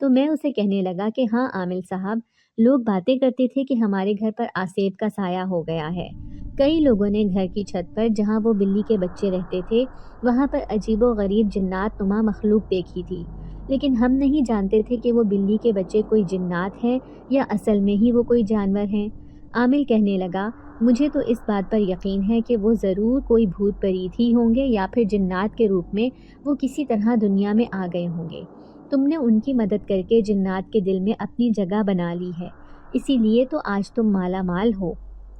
تو میں اسے کہنے لگا کہ ہاں عامل صاحب، لوگ باتیں کرتے تھے کہ ہمارے گھر پر آسیب کا سایہ ہو گیا ہے۔ کئی لوگوں نے گھر کی چھت پر جہاں وہ بلی کے بچے رہتے تھے وہاں پر عجیب و غریب جنات نما مخلوق دیکھی تھی، لیکن ہم نہیں جانتے تھے کہ وہ بلی کے بچے کوئی جنات ہیں یا اصل میں ہی وہ کوئی جانور ہیں۔ عامل کہنے لگا، مجھے تو اس بات پر یقین ہے کہ وہ ضرور کوئی بھوت پریت ہی ہوں گے یا پھر جنات کے روپ میں وہ کسی طرح دنیا میں آ گئے ہوں گے۔ تم نے ان کی مدد کر کے جنات کے دل میں اپنی جگہ بنا لی ہے، اسی لیے تو آج تم مالا مال ہو۔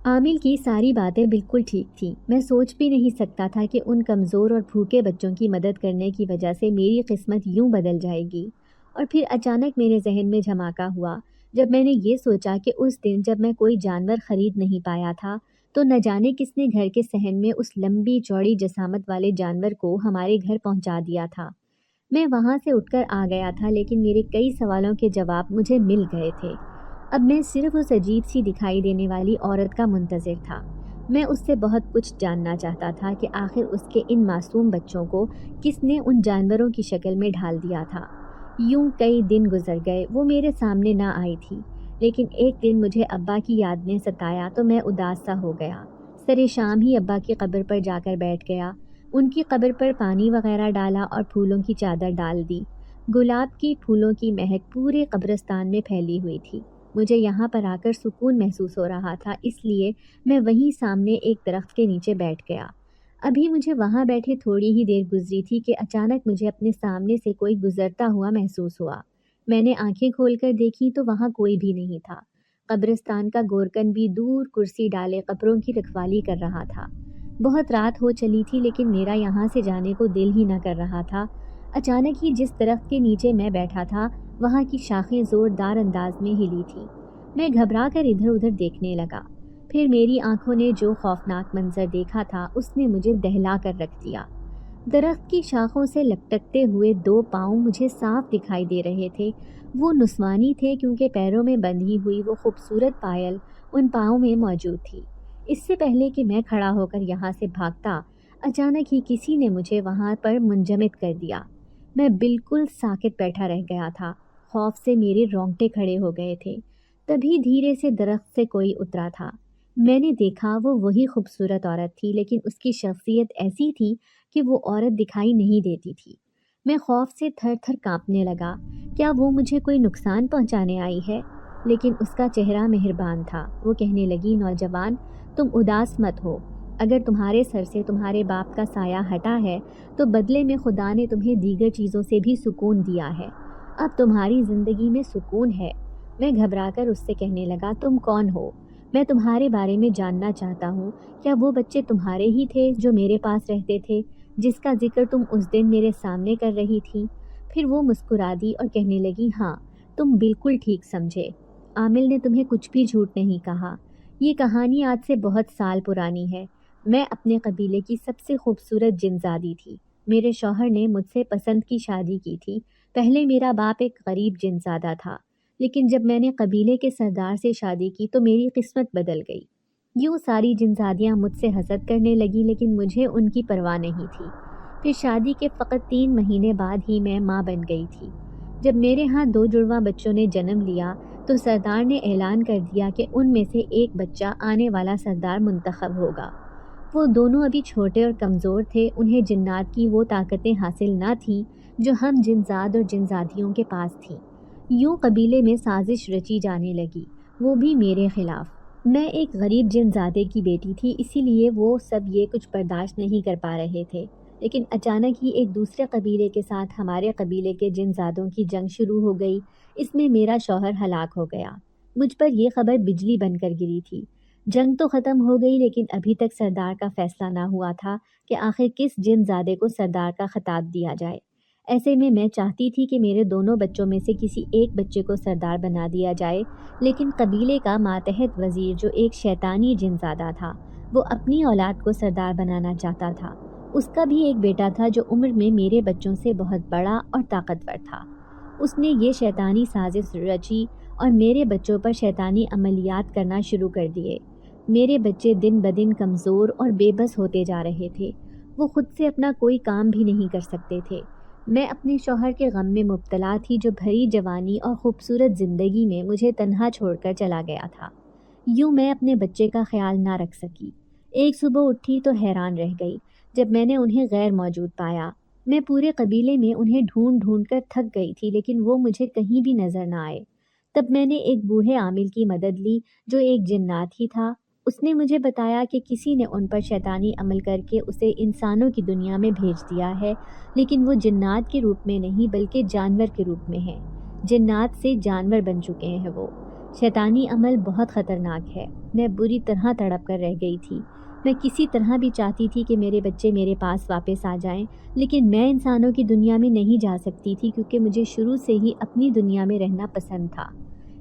عامل کی ساری باتیں بالکل ٹھیک تھیں۔ میں سوچ بھی نہیں سکتا تھا کہ ان کمزور اور بھوکے بچوں کی مدد کرنے کی وجہ سے میری قسمت یوں بدل جائے گی۔ اور پھر اچانک میرے ذہن میں جھماکا ہوا جب میں نے یہ سوچا کہ اس دن جب میں کوئی جانور خرید نہیں پایا تھا تو نہ جانے کس نے گھر کے صحن میں اس لمبی چوڑی جسامت والے جانور کو ہمارے گھر پہنچا دیا تھا۔ میں وہاں سے اٹھ کر آ گیا تھا، لیکن میرے کئی سوالوں کے جواب مجھے مل گئے تھے۔ اب میں صرف اس عجیب سی دکھائی دینے والی عورت کا منتظر تھا۔ میں اس سے بہت کچھ جاننا چاہتا تھا کہ آخر اس کے ان معصوم بچوں کو کس نے ان جانوروں کی شکل میں ڈھال دیا تھا۔ یوں کئی دن گزر گئے، وہ میرے سامنے نہ آئی تھی، لیکن ایک دن مجھے ابا کی یاد نے ستایا تو میں اداس سا ہو گیا۔ سر شام ہی ابا کی قبر پر جا کر بیٹھ گیا، ان کی قبر پر پانی وغیرہ ڈالا اور پھولوں کی چادر ڈال دی۔ گلاب کی پھولوں کی مہک پورے قبرستان میں پھیلی ہوئی تھی۔ مجھے یہاں پر آ کر سکون محسوس ہو رہا تھا، اس لیے میں وہیں سامنے ایک درخت کے نیچے بیٹھ گیا۔ ابھی مجھے وہاں بیٹھے تھوڑی ہی دیر گزری تھی کہ اچانک مجھے اپنے سامنے سے کوئی گزرتا ہوا محسوس ہوا۔ میں نے آنکھیں کھول کر دیکھی تو وہاں کوئی بھی نہیں تھا۔ قبرستان کا گورکن بھی دور کرسی ڈالے قبروں کی رکھوالی کر رہا تھا۔ بہت رات ہو چلی تھی لیکن میرا یہاں سے جانے کو دل ہی نہ کر رہا تھا۔ اچانک ہی جس درخت کے نیچے میں بیٹھا تھا وہاں کی شاخیں زوردار انداز میں ہلی تھیں۔ میں گھبرا کر ادھر ادھر دیکھنے لگا۔ پھر میری آنکھوں نے جو خوفناک منظر دیکھا تھا اس نے مجھے دہلا کر رکھ دیا۔ درخت کی شاخوں سے لٹکتے ہوئے 2 پاؤں مجھے صاف دکھائی دے رہے تھے۔ وہ نسوانی تھے کیونکہ پیروں میں بندھی ہوئی وہ خوبصورت پائل ان پاؤں میں موجود تھی۔ اس سے پہلے کہ میں کھڑا ہو کر یہاں سے بھاگتا، اچانک ہی کسی نے مجھے وہاں پر منجمد کر دیا۔ میں بالکل ساکت بیٹھا رہ گیا تھا۔ خوف سے میرے رونگٹے کھڑے ہو گئے تھے۔ تبھی دھیرے سے درخت سے کوئی اترا تھا۔ میں نے دیکھا وہ وہی خوبصورت عورت تھی لیکن اس کی شخصیت ایسی تھی کہ وہ عورت دکھائی نہیں دیتی تھی۔ میں خوف سے تھر تھر کانپنے لگا۔ کیا وہ مجھے کوئی نقصان پہنچانے آئی ہے؟ لیکن اس کا چہرہ مہربان تھا۔ وہ کہنے لگی، نوجوان، تم اداس مت ہو۔ اگر تمہارے سر سے تمہارے باپ کا سایہ ہٹا ہے تو بدلے میں خدا نے تمہیں دیگر چیزوں سے بھی سکون دیا ہے۔ اب تمہاری زندگی میں سکون ہے۔ میں گھبرا کر اس سے کہنے لگا، تم کون ہو؟ میں تمہارے بارے میں جاننا چاہتا ہوں۔ کیا وہ بچے تمہارے ہی تھے جو میرے پاس رہتے تھے، جس کا ذکر تم اس دن میرے سامنے کر رہی تھی؟ پھر وہ مسکرا دی اور کہنے لگی، ہاں، تم بالکل ٹھیک سمجھے۔ عامل نے تمہیں کچھ بھی جھوٹ نہیں کہا۔ یہ کہانی آج سے بہت سال پرانی ہے۔ میں اپنے قبیلے کی سب سے خوبصورت جنزادی تھی۔ میرے شوہر نے مجھ سے پسند کی شادی کی تھی۔ پہلے میرا باپ ایک غریب جنزادہ تھا، لیکن جب میں نے قبیلے کے سردار سے شادی کی تو میری قسمت بدل گئی۔ یوں ساری جنزادیاں مجھ سے حسد کرنے لگی لیکن مجھے ان کی پرواہ نہیں تھی۔ پھر شادی کے فقط 3 مہینے بعد ہی میں ماں بن گئی تھی۔ جب میرے ہاں 2 جڑواں بچوں نے جنم لیا تو سردار نے اعلان کر دیا کہ ان میں سے ایک بچہ آنے والا سردار منتخب ہوگا۔ وہ دونوں ابھی چھوٹے اور کمزور تھے۔ انہیں جنات کی وہ طاقتیں حاصل نہ تھیں جو ہم جنزاد اور جنزادیوں کے پاس تھیں۔ یوں قبیلے میں سازش رچی جانے لگی، وہ بھی میرے خلاف۔ میں ایک غریب جنزادے کی بیٹی تھی، اسی لیے وہ سب یہ کچھ برداشت نہیں کر پا رہے تھے۔ لیکن اچانک ہی ایک دوسرے قبیلے کے ساتھ ہمارے قبیلے کے جنزادوں کی جنگ شروع ہو گئی۔ اس میں میرا شوہر ہلاک ہو گیا۔ مجھ پر یہ خبر بجلی بن کر گری تھی۔ جنگ تو ختم ہو گئی لیکن ابھی تک سردار کا فیصلہ نہ ہوا تھا کہ آخر کس جنزادے کو سردار کا خطاب دیا جائے۔ ایسے میں چاہتی تھی کہ میرے دونوں بچوں میں سے کسی ایک بچے کو سردار بنا دیا جائے، لیکن قبیلے کا ماتحت وزیر جو ایک شیطانی جنزادہ تھا، وہ اپنی اولاد کو سردار بنانا چاہتا تھا۔ اس کا بھی ایک بیٹا تھا جو عمر میں میرے بچوں سے بہت بڑا اور طاقتور تھا۔ اس نے یہ شیطانی سازش رچی اور میرے بچوں پر شیطانی عملیات کرنا شروع کر دیے۔ میرے بچے دن بدن کمزور اور بے بس ہوتے جا رہے تھے۔ وہ خود سے اپنا کوئی کام بھی نہیں کر سکتے تھے۔ میں اپنے شوہر کے غم میں مبتلا تھی جو بھری جوانی اور خوبصورت زندگی میں مجھے تنہا چھوڑ کر چلا گیا تھا۔ یوں میں اپنے بچے کا خیال نہ رکھ سکی۔ ایک صبح اٹھی تو حیران رہ گئی جب میں نے انہیں غیر موجود پایا۔ میں پورے قبیلے میں انہیں ڈھونڈ ڈھونڈ کر تھک گئی تھی لیکن وہ مجھے کہیں بھی نظر نہ آئے۔ تب میں نے ایک بوڑھے عامل کی مدد لی جو ایک جنات ہی تھا۔ اس نے مجھے بتایا کہ کسی نے ان پر شیطانی عمل کر کے اسے انسانوں کی دنیا میں بھیج دیا ہے، لیکن وہ جنات کے روپ میں نہیں بلکہ جانور کے روپ میں ہیں۔ جنات سے جانور بن چکے ہیں وہ۔ شیطانی عمل بہت خطرناک ہے۔ میں بری طرح تڑپ کر رہ گئی تھی۔ میں کسی طرح بھی چاہتی تھی کہ میرے بچے میرے پاس واپس آ جائیں، لیکن میں انسانوں کی دنیا میں نہیں جا سکتی تھی کیونکہ مجھے شروع سے ہی اپنی دنیا میں رہنا پسند تھا۔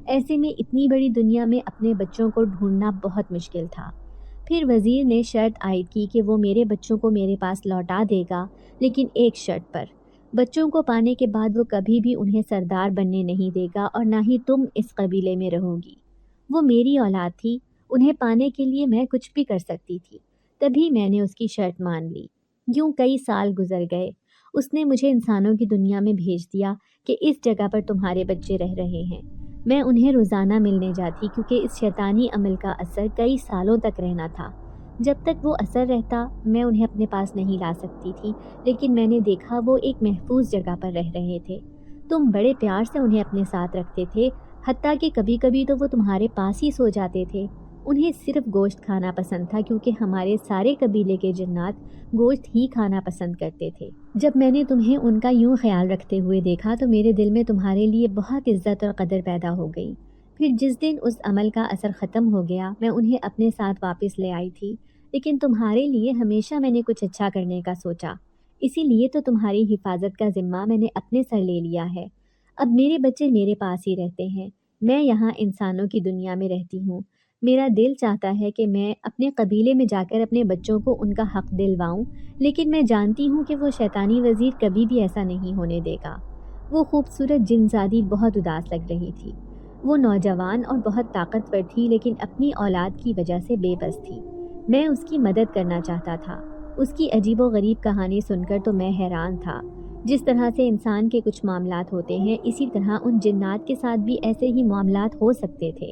ایسے میں اتنی بڑی دنیا میں اپنے بچوں کو ڈھونڈنا بہت مشکل تھا۔ پھر وزیر نے شرط عائد کی کہ وہ میرے بچوں کو میرے پاس لوٹا دے گا، لیکن ایک شرط پر۔ بچوں کو پانے کے بعد وہ کبھی بھی انہیں سردار بننے نہیں دے گا اور نہ ہی تم اس قبیلے میں رہو گی۔ وہ میری اولاد تھی، انہیں پانے کے لیے میں کچھ بھی کر سکتی تھی۔ تبھی میں نے اس کی شرط مان لی۔ یوں کئی سال گزر گئے۔ اس نے مجھے انسانوں کی دنیا میں بھیج دیا کہ اس جگہ پر تمہارے بچے رہ رہے ہیں۔ میں انہیں روزانہ ملنے جاتی کیونکہ اس شیطانی عمل کا اثر کئی سالوں تک رہنا تھا۔ جب تک وہ اثر رہتا میں انہیں اپنے پاس نہیں لا سکتی تھی، لیکن میں نے دیکھا وہ ایک محفوظ جگہ پر رہ رہے تھے۔ تم بڑے پیار سے انہیں اپنے ساتھ رکھتے تھے، حتیٰ کہ کبھی کبھی تو وہ تمہارے پاس ہی سو جاتے تھے۔ انہیں صرف گوشت کھانا پسند تھا کیونکہ ہمارے سارے قبیلے کے جنات گوشت ہی کھانا پسند کرتے تھے۔ جب میں نے تمہیں ان کا یوں خیال رکھتے ہوئے دیکھا تو میرے دل میں تمہارے لیے بہت عزت اور قدر پیدا ہو گئی۔ پھر جس دن اس عمل کا اثر ختم ہو گیا میں انہیں اپنے ساتھ واپس لے آئی تھی، لیکن تمہارے لیے ہمیشہ میں نے کچھ اچھا کرنے کا سوچا، اسی لیے تو تمہاری حفاظت کا ذمہ میں نے اپنے سر لے لیا ہے۔ اب میرے بچے میرے پاس ہی رہتے ہیں، میں یہاں انسانوں کی دنیا میں رہتی ہوں۔ میرا دل چاہتا ہے کہ میں اپنے قبیلے میں جا کر اپنے بچوں کو ان کا حق دلواؤں، لیکن میں جانتی ہوں کہ وہ شیطانی وزیر کبھی بھی ایسا نہیں ہونے دے گا۔ وہ خوبصورت جنزادی بہت اداس لگ رہی تھی۔ وہ نوجوان اور بہت طاقتور تھی لیکن اپنی اولاد کی وجہ سے بے بس تھی۔ میں اس کی مدد کرنا چاہتا تھا۔ اس کی عجیب و غریب کہانی سن کر تو میں حیران تھا۔ جس طرح سے انسان کے کچھ معاملات ہوتے ہیں اسی طرح ان جنات کے ساتھ بھی ایسے ہی معاملات ہو سکتے تھے۔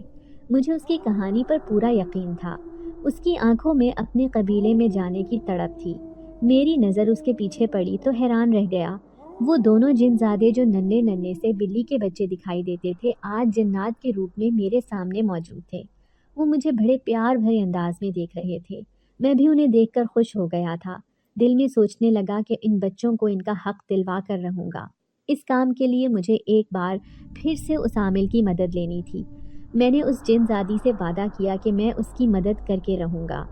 مجھے اس کی کہانی پر پورا یقین تھا۔ اس کی آنکھوں میں اپنے قبیلے میں جانے کی تڑپ تھی۔ میری نظر اس کے پیچھے پڑی تو حیران رہ گیا۔ وہ دونوں جنزادے جو ننھے ننھے سے بلی کے بچے دکھائی دیتے تھے آج جنات کے روپ میں میرے سامنے موجود تھے۔ وہ مجھے بڑے پیار بھرے انداز میں دیکھ رہے تھے۔ میں بھی انہیں دیکھ کر خوش ہو گیا تھا۔ دل میں سوچنے لگا کہ ان بچوں کو ان کا حق دلوا کر رہوں گا۔ اس کام کے لیے مجھے ایک بار پھر سے اس عامل کی مدد لینی تھی۔ میں نے اس جنزادی سے وعدہ کیا کہ میں اس کی مدد کر کے رہوں گا۔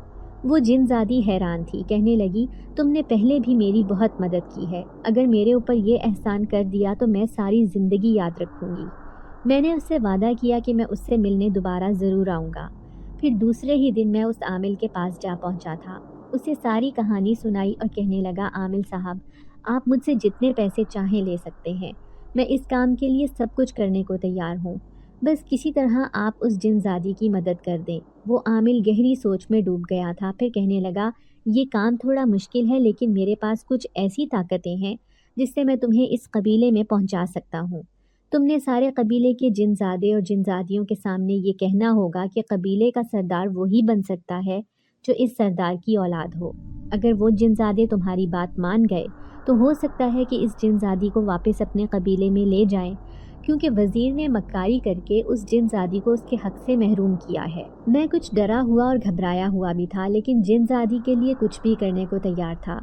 وہ جنزادی حیران تھی، کہنے لگی تم نے پہلے بھی میری بہت مدد کی ہے، اگر میرے اوپر یہ احسان کر دیا تو میں ساری زندگی یاد رکھوں گی۔ میں نے اس سے وعدہ کیا کہ میں اس سے ملنے دوبارہ ضرور آؤں گا۔ پھر دوسرے ہی دن میں اس عامل کے پاس جا پہنچا تھا، اسے ساری کہانی سنائی اور کہنے لگا عامل صاحب آپ مجھ سے جتنے پیسے چاہیں لے سکتے ہیں، میں اس کام کے لیے سب کچھ کرنے کو تیار ہوں، بس کسی طرح آپ اس جنزادی کی مدد کر دیں۔ وہ عامل گہری سوچ میں ڈوب گیا تھا، پھر کہنے لگا یہ کام تھوڑا مشکل ہے لیکن میرے پاس کچھ ایسی طاقتیں ہیں جس سے میں تمہیں اس قبیلے میں پہنچا سکتا ہوں۔ تم نے سارے قبیلے کے جنزادے اور جنزادیوں کے سامنے یہ کہنا ہوگا کہ قبیلے کا سردار وہی بن سکتا ہے جو اس سردار کی اولاد ہو۔ اگر وہ جنزادے تمہاری بات مان گئے تو ہو سکتا ہے کہ اس جنزادی کو واپس اپنے قبیلے میں لے جائیں، کیونکہ وزیر نے مکاری کر کے اس جنزادی کو اس کے حق سے محروم کیا ہے۔ میں کچھ ڈرا ہوا اور گھبرایا ہوا بھی تھا لیکن جنزادی کے لیے کچھ بھی کرنے کو تیار تھا۔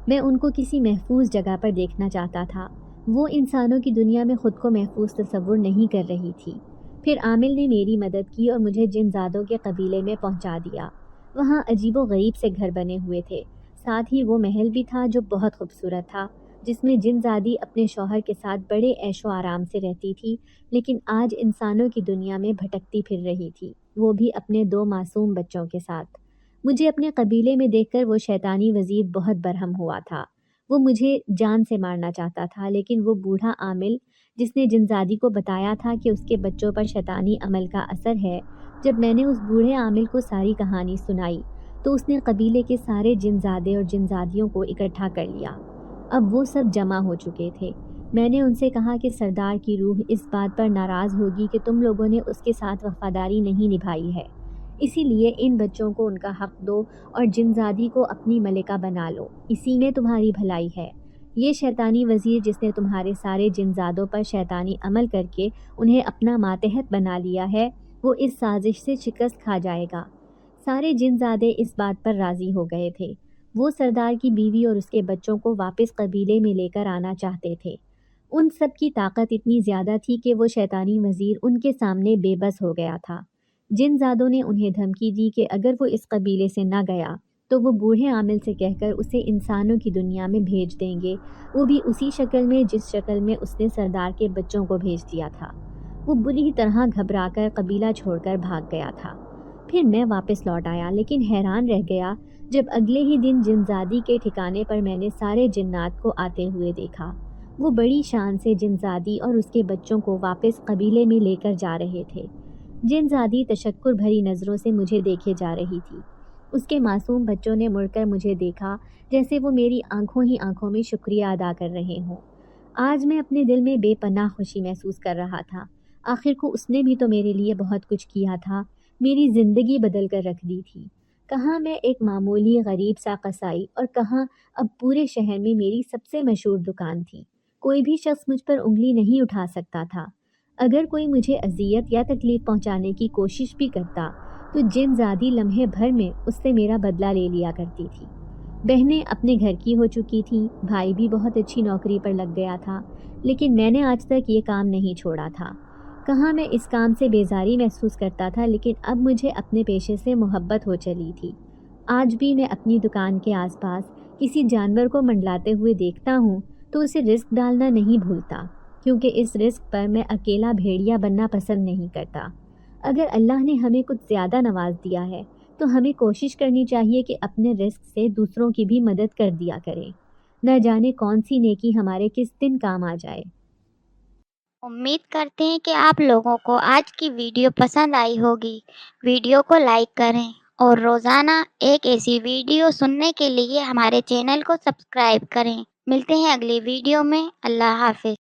میں ان کو کسی محفوظ جگہ پر دیکھنا چاہتا تھا۔ وہ انسانوں کی دنیا میں خود کو محفوظ تصور نہیں کر رہی تھی۔ پھر عامل نے میری مدد کی اور مجھے جنزادوں کے قبیلے میں پہنچا دیا۔ وہاں عجیب و غریب سے گھر بنے ہوئے تھے، ساتھ ہی وہ محل بھی تھا جو بہت خوبصورت تھا، جس میں جنزادی اپنے شوہر کے ساتھ بڑے عیش و آرام سے رہتی تھی، لیکن آج انسانوں کی دنیا میں بھٹکتی پھر رہی تھی، وہ بھی اپنے 2 معصوم بچوں کے ساتھ۔ مجھے اپنے قبیلے میں دیکھ کر وہ شیطانی وزیر بہت برہم ہوا تھا۔ وہ مجھے جان سے مارنا چاہتا تھا، لیکن وہ بوڑھا عامل جس نے جنزادی کو بتایا تھا کہ اس کے بچوں پر شیطانی عمل کا اثر ہے، جب میں نے اس بوڑھے عامل کو ساری کہانی سنائی تو اس نے قبیلے کے سارے جنزادے اور جنزادیوں کو اکٹھا کر لیا۔ اب وہ سب جمع ہو چکے تھے۔ میں نے ان سے کہا کہ سردار کی روح اس بات پر ناراض ہوگی کہ تم لوگوں نے اس کے ساتھ وفاداری نہیں نبھائی ہے، اسی لیے ان بچوں کو ان کا حق دو اور جنزادی کو اپنی ملکہ بنا لو، اسی میں تمہاری بھلائی ہے۔ یہ شیطانی وزیر جس نے تمہارے سارے جنزادوں پر شیطانی عمل کر کے انہیں اپنا ماتحت بنا لیا ہے، وہ اس سازش سے شکست کھا جائے گا۔ سارے جنزادے اس بات پر راضی ہو گئے تھے۔ وہ سردار کی بیوی اور اس کے بچوں کو واپس قبیلے میں لے کر آنا چاہتے تھے۔ ان سب کی طاقت اتنی زیادہ تھی کہ وہ شیطانی وزیر ان کے سامنے بے بس ہو گیا تھا۔ جنزادوں نے انہیں دھمکی دی کہ اگر وہ اس قبیلے سے نہ گیا تو وہ بوڑھے عامل سے کہہ کر اسے انسانوں کی دنیا میں بھیج دیں گے، وہ بھی اسی شکل میں جس شکل میں اس نے سردار کے بچوں کو بھیج دیا تھا۔ وہ بری طرح گھبرا کر قبیلہ چھوڑ کر بھاگ گیا تھا۔ پھر میں واپس لوٹ آیا لیکن حیران رہ گیا جب اگلے ہی دن جنزادی کے ٹھکانے پر میں نے سارے جنات کو آتے ہوئے دیکھا۔ وہ بڑی شان سے جنزادی اور اس کے بچوں کو واپس قبیلے میں لے کر جا رہے تھے۔ جنزادی تشکر بھری نظروں سے مجھے دیکھے جا رہی تھی۔ اس کے معصوم بچوں نے مڑ کر مجھے دیکھا جیسے وہ میری آنکھوں ہی آنکھوں میں شکریہ ادا کر رہے ہوں۔ آج میں اپنے دل میں بے پناہ خوشی محسوس کر رہا تھا۔ آخر کو اس نے بھی تو میرے لیے بہت کچھ کیا تھا، میری زندگی بدل کر رکھ دی تھی۔ کہاں میں ایک معمولی غریب سا قصائی اور کہاں اب پورے شہر میں میری سب سے مشہور دکان تھی۔ کوئی بھی شخص مجھ پر انگلی نہیں اٹھا سکتا تھا۔ اگر کوئی مجھے اذیت یا تکلیف پہنچانے کی کوشش بھی کرتا تو جن زادی لمحے بھر میں اس سے میرا بدلہ لے لیا کرتی تھی۔ بہنیں اپنے گھر کی ہو چکی تھیں، بھائی بھی بہت اچھی نوکری پر لگ گیا تھا، لیکن میں نے آج تک یہ کام نہیں چھوڑا تھا۔ کہاں میں اس کام سے بیزاری محسوس کرتا تھا، لیکن اب مجھے اپنے پیشے سے محبت ہو چلی تھی۔ آج بھی میں اپنی دکان کے آس پاس کسی جانور کو منڈلاتے ہوئے دیکھتا ہوں تو اسے رزق ڈالنا نہیں بھولتا، کیونکہ اس رزق پر میں اکیلا بھیڑیا بننا پسند نہیں کرتا۔ اگر اللہ نے ہمیں کچھ زیادہ نواز دیا ہے تو ہمیں کوشش کرنی چاہیے کہ اپنے رزق سے دوسروں کی بھی مدد کر دیا کریں۔ نہ جانے کون سی نیکی ہمارے کس دن کام آ جائے۔ امید کرتے ہیں کہ آپ لوگوں کو آج کی ویڈیو پسند آئی ہوگی۔ ویڈیو کو لائک کریں اور روزانہ ایک ایسی ویڈیو سننے کے لیے ہمارے چینل کو سبسکرائب کریں۔ ملتے ہیں اگلی ویڈیو میں۔ اللہ حافظ۔